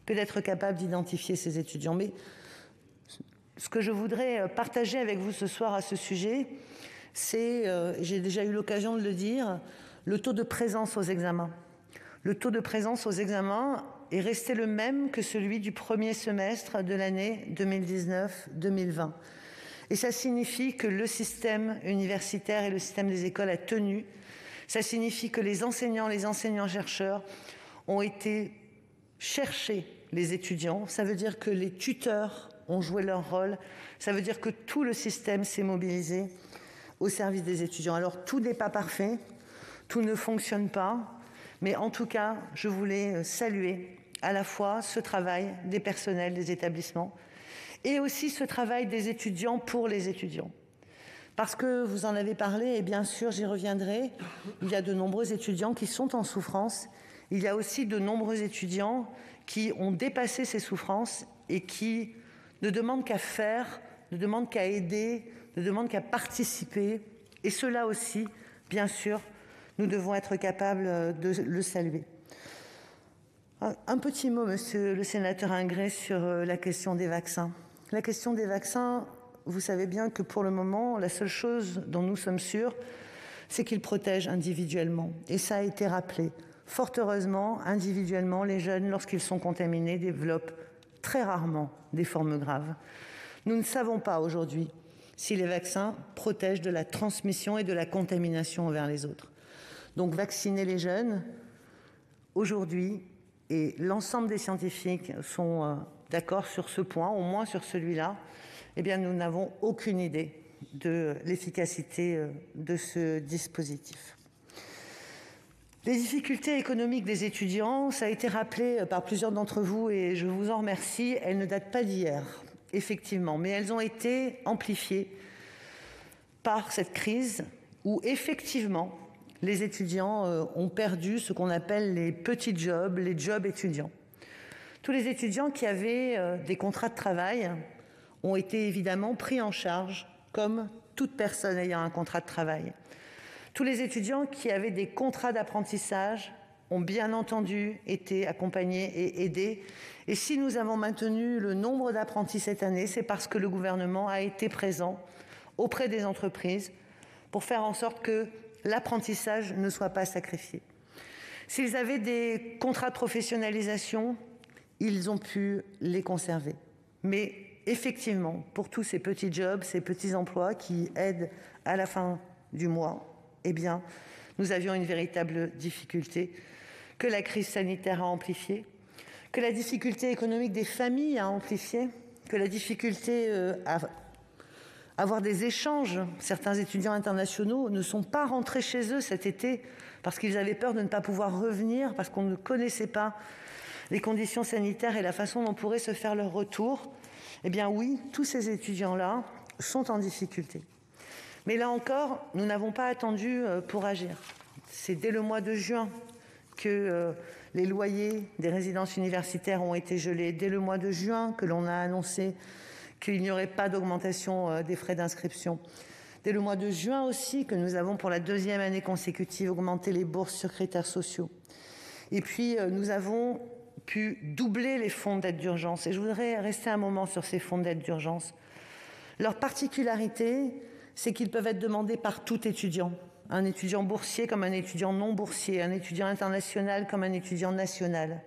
[SPEAKER 7] que d'être capable d'identifier ces étudiants. Mais ce que je voudrais partager avec vous ce soir à ce sujet, c'est, j'ai déjà eu l'occasion de le dire, le taux de présence aux examens. Le taux de présence aux examens est resté le même que celui du premier semestre de l'année 2019-2020. Et ça signifie que le système universitaire et le système des écoles a tenu. Ça signifie que les enseignants-chercheurs ont été chercher les étudiants. Ça veut dire que les tuteurs ont joué leur rôle. Ça veut dire que tout le système s'est mobilisé au service des étudiants. Alors, tout n'est pas parfait, tout ne fonctionne pas, mais en tout cas, je voulais saluer à la fois ce travail des personnels des établissements et aussi ce travail des étudiants pour les étudiants. Parce que vous en avez parlé, et bien sûr, j'y reviendrai, il y a de nombreux étudiants qui sont en souffrance. Il y a aussi de nombreux étudiants qui ont dépassé ces souffrances et qui ne demandent qu'à faire, ne demandent qu'à aider, ne demandent qu'à participer. Et cela aussi, bien sûr, nous devons être capables de le saluer. Un petit mot, monsieur le sénateur Ingré, sur la question des vaccins. La question des vaccins, vous savez bien que pour le moment, la seule chose dont nous sommes sûrs, c'est qu'ils protègent individuellement. Et ça a été rappelé. Fort heureusement, individuellement, les jeunes, lorsqu'ils sont contaminés, développent très rarement des formes graves. Nous ne savons pas aujourd'hui si les vaccins protègent de la transmission et de la contamination envers les autres. Donc vacciner les jeunes, aujourd'hui, et l'ensemble des scientifiques sont d'accord sur ce point, au moins sur celui-là, eh bien nous n'avons aucune idée de l'efficacité de ce dispositif. Les difficultés économiques des étudiants, ça a été rappelé par plusieurs d'entre vous et je vous en remercie, elles ne datent pas d'hier, effectivement, mais elles ont été amplifiées par cette crise où effectivement les étudiants ont perdu ce qu'on appelle les petits jobs, les jobs étudiants. Tous les étudiants qui avaient des contrats de travail ont été évidemment pris en charge comme toute personne ayant un contrat de travail. Tous les étudiants qui avaient des contrats d'apprentissage ont bien entendu été accompagnés et aidés. Et si nous avons maintenu le nombre d'apprentis cette année, c'est parce que le gouvernement a été présent auprès des entreprises pour faire en sorte que l'apprentissage ne soit pas sacrifié. S'ils avaient des contrats de professionnalisation, ils ont pu les conserver. Mais effectivement, pour tous ces petits jobs, ces petits emplois qui aident à la fin du mois, eh bien, nous avions une véritable difficulté que la crise sanitaire a amplifiée, que la difficulté économique des familles a amplifiée, que la difficulté à avoir des échanges. Certains étudiants internationaux ne sont pas rentrés chez eux cet été parce qu'ils avaient peur de ne pas pouvoir revenir, parce qu'on ne connaissait pas les conditions sanitaires et la façon dont pourrait se faire leur retour. Eh bien oui, tous ces étudiants-là sont en difficulté. Mais là encore, nous n'avons pas attendu pour agir. C'est dès le mois de juin que les loyers des résidences universitaires ont été gelés. Dès le mois de juin que l'on a annoncé qu'il n'y aurait pas d'augmentation des frais d'inscription. Dès le mois de juin aussi que nous avons pour la deuxième année consécutive augmenté les bourses sur critères sociaux. Et puis nous avons pu doubler les fonds d'aide d'urgence. Et je voudrais rester un moment sur ces fonds d'aide d'urgence. Leur particularité, c'est qu'ils peuvent être demandés par tout étudiant. Un étudiant boursier comme un étudiant non boursier, un étudiant international comme un étudiant national.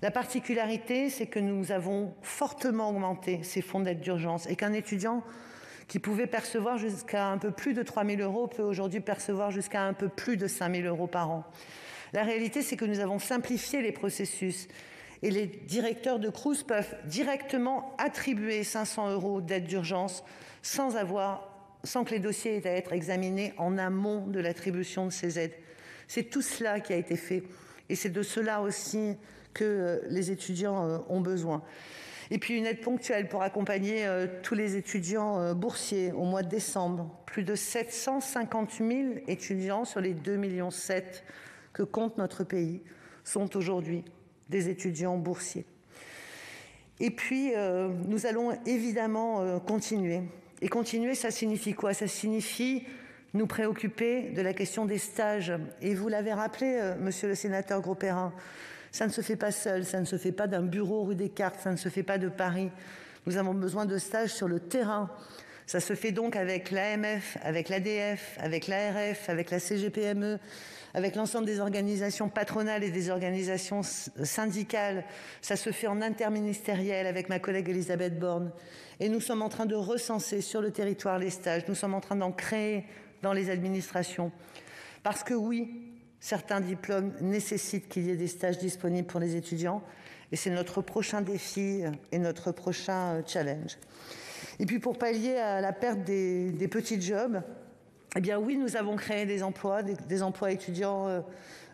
[SPEAKER 7] La particularité, c'est que nous avons fortement augmenté ces fonds d'aide d'urgence et qu'un étudiant qui pouvait percevoir jusqu'à un peu plus de 3 000 € peut aujourd'hui percevoir jusqu'à un peu plus de 5 000 € par an. La réalité, c'est que nous avons simplifié les processus et les directeurs de Crous peuvent directement attribuer 500 € d'aide d'urgence sans que les dossiers aient à être examinés en amont de l'attribution de ces aides. C'est tout cela qui a été fait et c'est de cela aussi que les étudiants ont besoin. Et puis une aide ponctuelle pour accompagner tous les étudiants boursiers au mois de décembre. Plus de 750 000 étudiants sur les 2,7 millions que compte notre pays sont aujourd'hui des étudiants boursiers. Et puis, nous allons évidemment continuer. Et continuer, ça signifie quoi? Ça signifie nous préoccuper de la question des stages. Et vous l'avez rappelé, monsieur le sénateur Grosperrin, ça ne se fait pas seul, ça ne se fait pas d'un bureau rue Descartes, ça ne se fait pas de Paris. Nous avons besoin de stages sur le terrain. Ça se fait donc avec l'AMF, avec l'ADF, avec l'ARF, avec la CGPME, avec l'ensemble des organisations patronales et des organisations syndicales. Ça se fait en interministériel avec ma collègue Elisabeth Borne. Et nous sommes en train de recenser sur le territoire les stages. Nous sommes en train d'en créer dans les administrations. Parce que oui, certains diplômes nécessitent qu'il y ait des stages disponibles pour les étudiants. Et c'est notre prochain défi et notre prochain challenge. Et puis pour pallier à la perte des petits jobs, eh bien oui, nous avons créé des emplois étudiants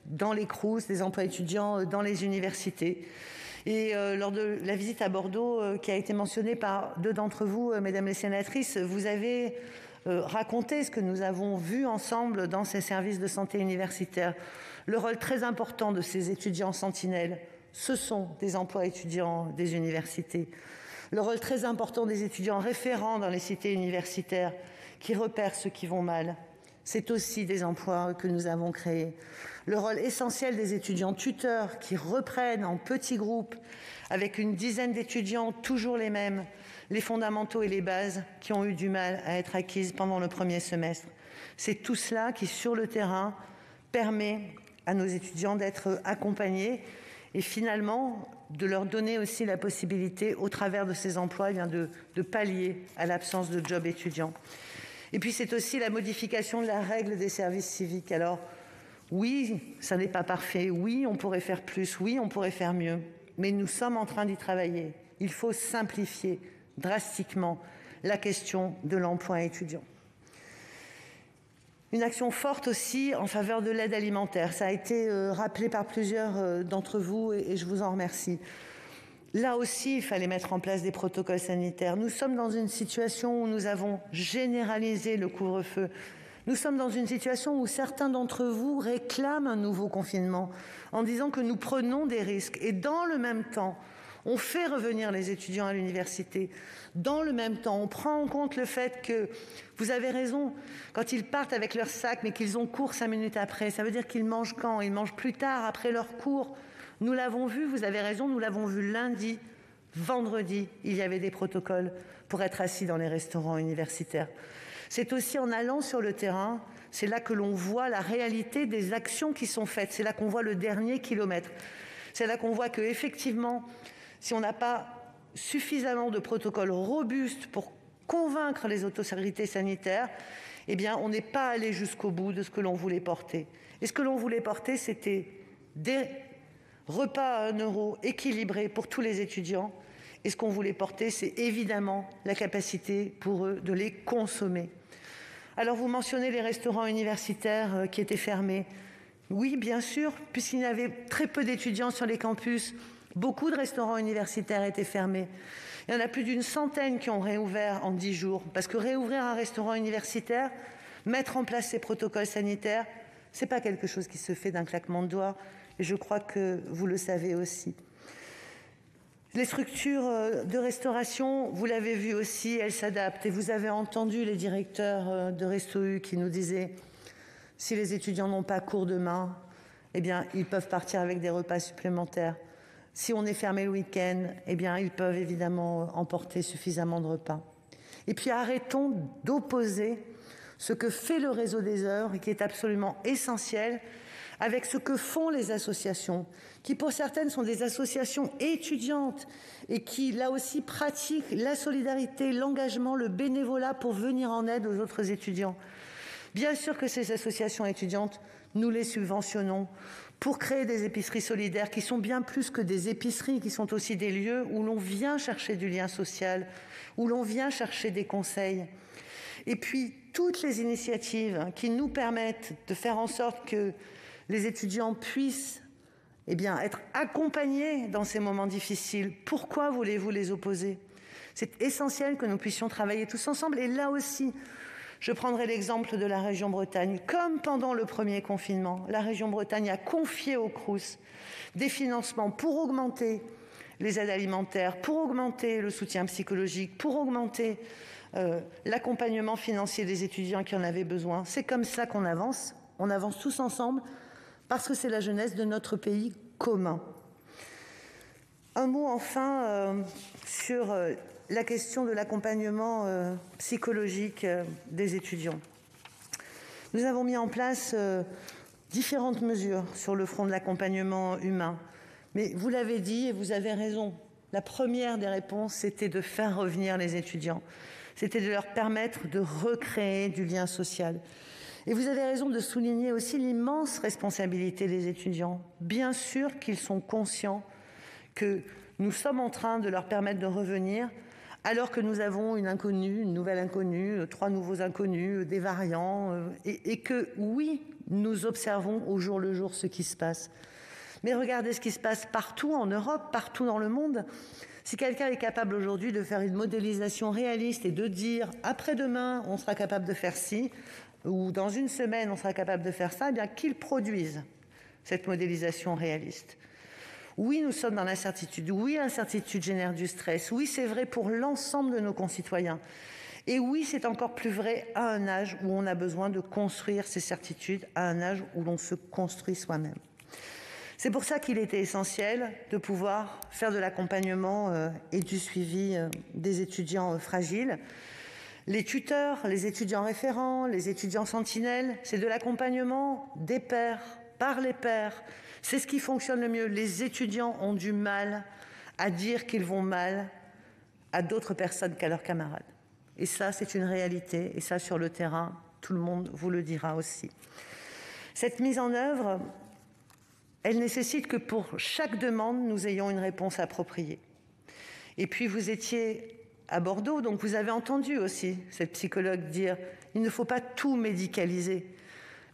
[SPEAKER 7] dans les Crous, des emplois étudiants dans les universités. Et lors de la visite à Bordeaux, qui a été mentionnée par deux d'entre vous, mesdames les sénatrices, vous avez raconté ce que nous avons vu ensemble dans ces services de santé universitaires. Le rôle très important de ces étudiants sentinelles, ce sont des emplois étudiants des universités. Le rôle très important des étudiants référents dans les cités universitaires qui repèrent ceux qui vont mal, c'est aussi des emplois que nous avons créés. Le rôle essentiel des étudiants tuteurs qui reprennent en petits groupes, avec une dizaine d'étudiants, toujours les mêmes, les fondamentaux et les bases qui ont eu du mal à être acquises pendant le premier semestre. C'est tout cela qui, sur le terrain, permet à nos étudiants d'être accompagnés et finalement de leur donner aussi la possibilité, au travers de ces emplois, de pallier à l'absence de job étudiant. Et puis c'est aussi la modification de la règle des services civiques. Alors oui, ça n'est pas parfait, oui, on pourrait faire plus, oui, on pourrait faire mieux, mais nous sommes en train d'y travailler. Il faut simplifier drastiquement la question de l'emploi étudiant. Une action forte aussi en faveur de l'aide alimentaire. Ça a été rappelé par plusieurs d'entre vous et je vous en remercie. Là aussi, il fallait mettre en place des protocoles sanitaires. Nous sommes dans une situation où nous avons généralisé le couvre-feu. Nous sommes dans une situation où certains d'entre vous réclament un nouveau confinement en disant que nous prenons des risques. Et dans le même temps, on fait revenir les étudiants à l'université. Dans le même temps, on prend en compte le fait que, vous avez raison, quand ils partent avec leur sac, mais qu'ils ont cours 5 minutes après, ça veut dire qu'ils mangent quand? Ils mangent plus tard, après leur cours. Nous l'avons vu, vous avez raison, nous l'avons vu lundi, vendredi, il y avait des protocoles pour être assis dans les restaurants universitaires. C'est aussi en allant sur le terrain, c'est là que l'on voit la réalité des actions qui sont faites, c'est là qu'on voit le dernier kilomètre. C'est là qu'on voit qu'effectivement, si on n'a pas suffisamment de protocoles robustes pour convaincre les autorités sanitaires, eh bien, on n'est pas allé jusqu'au bout de ce que l'on voulait porter. Et ce que l'on voulait porter, c'était des repas à 1 € équilibrés pour tous les étudiants. Et ce qu'on voulait porter, c'est évidemment la capacité pour eux de les consommer. Alors, vous mentionnez les restaurants universitaires qui étaient fermés. Oui, bien sûr, puisqu'il y avait très peu d'étudiants sur les campus, beaucoup de restaurants universitaires étaient fermés. Il y en a plus d'une centaine qui ont réouvert en 10 jours. Parce que réouvrir un restaurant universitaire, mettre en place ces protocoles sanitaires, ce n'est pas quelque chose qui se fait d'un claquement de doigts. Et je crois que vous le savez aussi. Les structures de restauration, vous l'avez vu aussi, elles s'adaptent. Et vous avez entendu les directeurs de Resto U qui nous disaient « si les étudiants n'ont pas cours demain, eh bien, ils peuvent partir avec des repas supplémentaires. Si on est fermé le week-end, eh bien, ils peuvent évidemment emporter suffisamment de repas. » Et puis arrêtons d'opposer ce que fait le réseau des heures, et qui est absolument essentiel, avec ce que font les associations, qui pour certaines sont des associations étudiantes et qui, là aussi, pratiquent la solidarité, l'engagement, le bénévolat pour venir en aide aux autres étudiants. Bien sûr que ces associations étudiantes, nous les subventionnons pour créer des épiceries solidaires qui sont bien plus que des épiceries, qui sont aussi des lieux où l'on vient chercher du lien social, où l'on vient chercher des conseils. Et puis, toutes les initiatives qui nous permettent de faire en sorte que les étudiants puissent être accompagnés dans ces moments difficiles. Pourquoi voulez-vous les opposer ? C'est essentiel que nous puissions travailler tous ensemble. Et là aussi, je prendrai l'exemple de la région Bretagne. Comme pendant le premier confinement, la région Bretagne a confié au Crous des financements pour augmenter les aides alimentaires, pour augmenter le soutien psychologique, pour augmenter l'accompagnement financier des étudiants qui en avaient besoin. C'est comme ça qu'on avance. On avance tous ensemble parce que c'est la jeunesse de notre pays commun. Un mot enfin sur la question de l'accompagnement psychologique des étudiants. Nous avons mis en place différentes mesures sur le front de l'accompagnement humain. Mais vous l'avez dit et vous avez raison, la première des réponses, c'était de faire revenir les étudiants. C'était de leur permettre de recréer du lien social. Et vous avez raison de souligner aussi l'immense responsabilité des étudiants. Bien sûr qu'ils sont conscients que nous sommes en train de leur permettre de revenir alors que nous avons une inconnue, une nouvelle inconnue, 3 nouveaux inconnus, des variants, et que oui, nous observons au jour le jour ce qui se passe. Mais regardez ce qui se passe partout en Europe, partout dans le monde. Si quelqu'un est capable aujourd'hui de faire une modélisation réaliste et de dire « après-demain, on sera capable de faire ci », ou « dans une semaine, on sera capable de faire ça », eh bien qu'il produise cette modélisation réaliste. Oui, nous sommes dans l'incertitude. Oui, l'incertitude génère du stress. Oui, c'est vrai pour l'ensemble de nos concitoyens. Et oui, c'est encore plus vrai à un âge où on a besoin de construire ces certitudes, à un âge où l'on se construit soi-même. C'est pour ça qu'il était essentiel de pouvoir faire de l'accompagnement et du suivi des étudiants fragiles. Les tuteurs, les étudiants référents, les étudiants sentinelles, c'est de l'accompagnement des pairs, par les pairs. C'est ce qui fonctionne le mieux. Les étudiants ont du mal à dire qu'ils vont mal à d'autres personnes qu'à leurs camarades. Et ça, c'est une réalité. Et ça, sur le terrain, tout le monde vous le dira aussi. Cette mise en œuvre, elle nécessite que pour chaque demande, nous ayons une réponse appropriée. Et puis, vous étiez à Bordeaux, donc vous avez entendu aussi cette psychologue dire « il ne faut pas tout médicaliser ».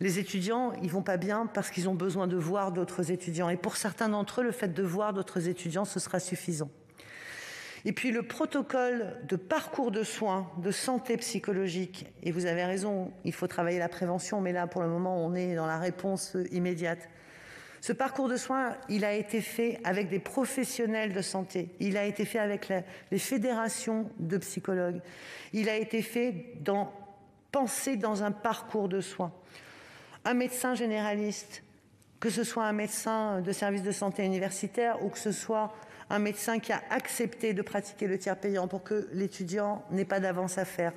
[SPEAKER 7] Les étudiants, ils ne vont pas bien parce qu'ils ont besoin de voir d'autres étudiants. Et pour certains d'entre eux, le fait de voir d'autres étudiants, ce sera suffisant. Et puis le protocole de parcours de soins, de santé psychologique, et vous avez raison, il faut travailler la prévention, mais là, pour le moment, on est dans la réponse immédiate. Ce parcours de soins, il a été fait avec des professionnels de santé. Il a été fait avec les fédérations de psychologues. Il a été fait pensé dans un parcours de soins. Un médecin généraliste, que ce soit un médecin de service de santé universitaire ou que ce soit un médecin qui a accepté de pratiquer le tiers payant pour que l'étudiant n'ait pas d'avance à faire.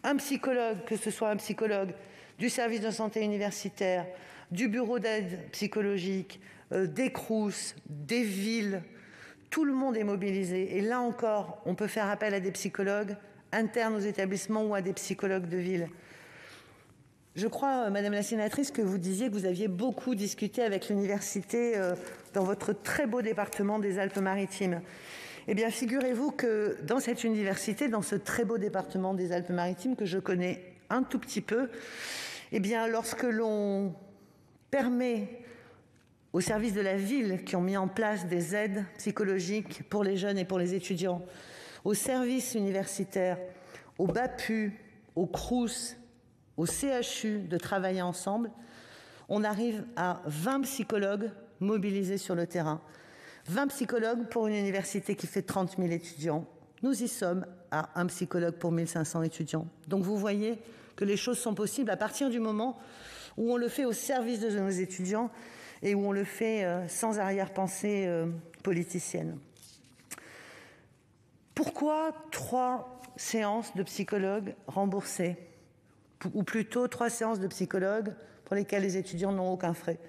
[SPEAKER 7] Un psychologue, que ce soit un psychologue du service de santé universitaire, du bureau d'aide psychologique, des Crous, des villes, tout le monde est mobilisé. Et là encore, on peut faire appel à des psychologues internes aux établissements ou à des psychologues de ville. Je crois, Madame la sénatrice, que vous disiez que vous aviez beaucoup discuté avec l'université dans votre très beau département des Alpes-Maritimes. Eh bien, figurez-vous que dans cette université, dans ce très beau département des Alpes-Maritimes, que je connais un tout petit peu, eh bien, lorsque l'on permet aux services de la ville qui ont mis en place des aides psychologiques pour les jeunes et pour les étudiants, aux services universitaires, au BAPU, au Crous, au CHU de travailler ensemble, on arrive à 20 psychologues mobilisés sur le terrain. 20 psychologues pour une université qui fait 30 000 étudiants. Nous y sommes à un psychologue pour 1500 étudiants. Donc vous voyez que les choses sont possibles à partir du moment où on le fait au service de nos étudiants et où on le fait sans arrière-pensée politicienne. Pourquoi 3 séances de psychologues remboursées ? Ou plutôt 3 séances de psychologues pour lesquelles les étudiants n'ont aucun frais.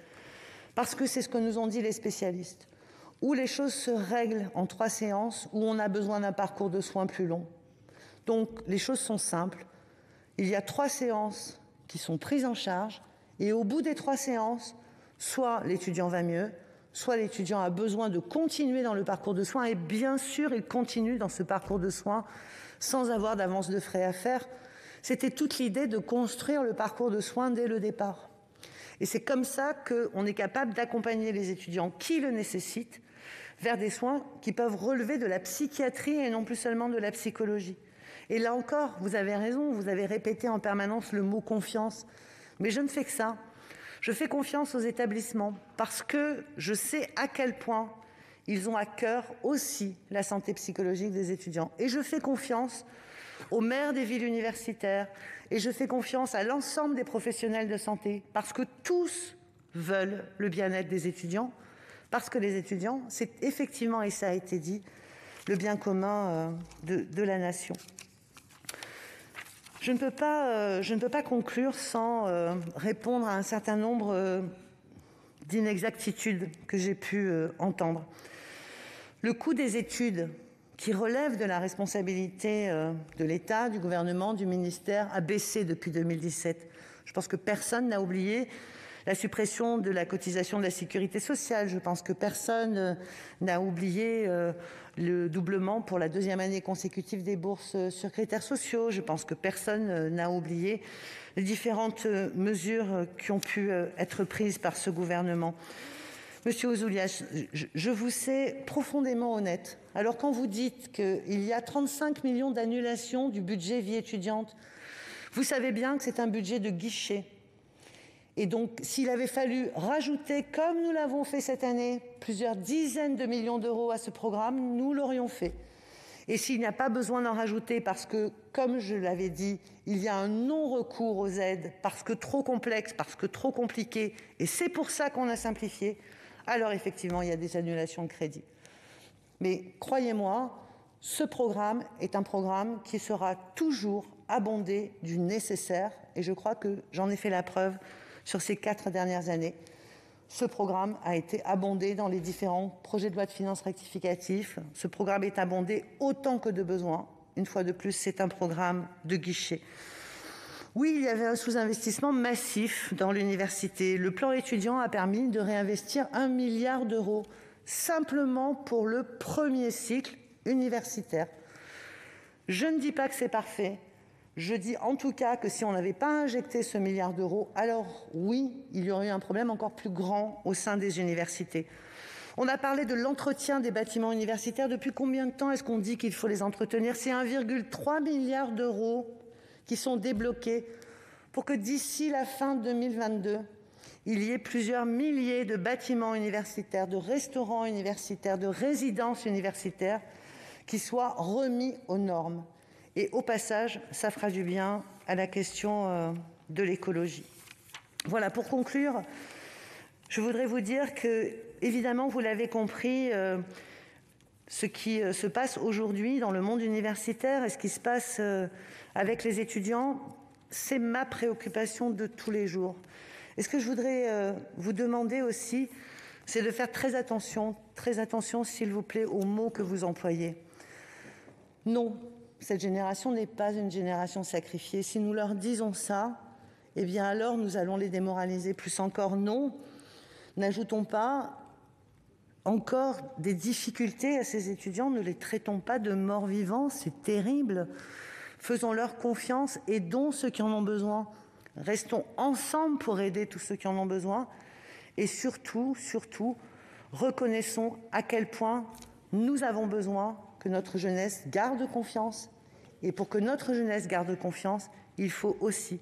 [SPEAKER 7] Parce que c'est ce que nous ont dit les spécialistes. Où les choses se règlent en 3 séances, où on a besoin d'un parcours de soins plus long. Donc les choses sont simples. Il y a 3 séances qui sont prises en charge, et au bout des 3 séances, soit l'étudiant va mieux, soit l'étudiant a besoin de continuer dans le parcours de soins, et bien sûr, il continue dans ce parcours de soins sans avoir d'avance de frais à faire. C'était toute l'idée de construire le parcours de soins dès le départ. Et c'est comme ça qu'on est capable d'accompagner les étudiants qui le nécessitent vers des soins qui peuvent relever de la psychiatrie et non plus seulement de la psychologie. Et là encore, vous avez raison, vous avez répété en permanence le mot « confiance ». Mais je ne fais que ça. Je fais confiance aux établissements parce que je sais à quel point ils ont à cœur aussi la santé psychologique des étudiants. Et je fais confiance aux maires des villes universitaires et je fais confiance à l'ensemble des professionnels de santé parce que tous veulent le bien-être des étudiants, parce que les étudiants, c'est effectivement, et ça a été dit, le bien commun de la nation. Je ne peux pas conclure sans répondre à un certain nombre d'inexactitudes que j'ai pu entendre. Le coût des études, qui relève de la responsabilité de l'État, du gouvernement, du ministère, a baissé depuis 2017. Je pense que personne n'a oublié la suppression de la cotisation de la sécurité sociale. Je pense que personne n'a oublié le doublement pour la 2e année consécutive des bourses sur critères sociaux. Je pense que personne n'a oublié les différentes mesures qui ont pu être prises par ce gouvernement. Monsieur Ouzoulias, je vous sais profondément honnête. Alors quand vous dites qu'il y a 35 millions d'annulations du budget vie étudiante, vous savez bien que c'est un budget de guichet. Et donc, s'il avait fallu rajouter, comme nous l'avons fait cette année, plusieurs dizaines de millions d'euros à ce programme, nous l'aurions fait. Et s'il n'y a pas besoin d'en rajouter parce que, comme je l'avais dit, il y a un non-recours aux aides parce que trop complexe, parce que trop compliqué, et c'est pour ça qu'on a simplifié, alors effectivement, il y a des annulations de crédit. Mais croyez-moi, ce programme est un programme qui sera toujours abondé du nécessaire, et je crois que j'en ai fait la preuve sur ces 4 dernières années. Ce programme a été abondé dans les différents projets de loi de finances rectificatifs. Ce programme est abondé autant que de besoin. Une fois de plus, c'est un programme de guichet. Oui, il y avait un sous-investissement massif dans l'université. Le plan étudiant a permis de réinvestir 1 milliard d'euros simplement pour le premier cycle universitaire. Je ne dis pas que c'est parfait. Je dis en tout cas que si on n'avait pas injecté ce milliard d'euros, alors oui, il y aurait eu un problème encore plus grand au sein des universités. On a parlé de l'entretien des bâtiments universitaires. Depuis combien de temps est-ce qu'on dit qu'il faut les entretenir ? C'est 1,3 milliard d'euros qui sont débloqués pour que d'ici la fin 2022, il y ait plusieurs milliers de bâtiments universitaires, de restaurants universitaires, de résidences universitaires qui soient remis aux normes. Et au passage, ça fera du bien à la question de l'écologie. Voilà, pour conclure, je voudrais vous dire que, évidemment, vous l'avez compris, ce qui se passe aujourd'hui dans le monde universitaire et ce qui se passe avec les étudiants, c'est ma préoccupation de tous les jours. Et ce que je voudrais vous demander aussi, c'est de faire très attention, s'il vous plaît, aux mots que vous employez. Non. Cette génération n'est pas une génération sacrifiée. Si nous leur disons ça, eh bien alors nous allons les démoraliser. Plus encore, non. N'ajoutons pas encore des difficultés à ces étudiants. Ne les traitons pas de morts vivants. C'est terrible. Faisons-leur confiance. Aidons ceux qui en ont besoin. Restons ensemble pour aider tous ceux qui en ont besoin. Et surtout, reconnaissons à quel point nous avons besoin que notre jeunesse garde confiance. Et pour que notre jeunesse garde confiance, il faut aussi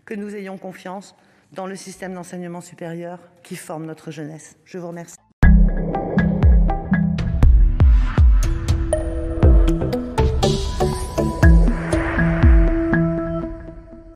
[SPEAKER 7] que nous ayons confiance dans le système d'enseignement supérieur qui forme notre jeunesse. Je vous remercie.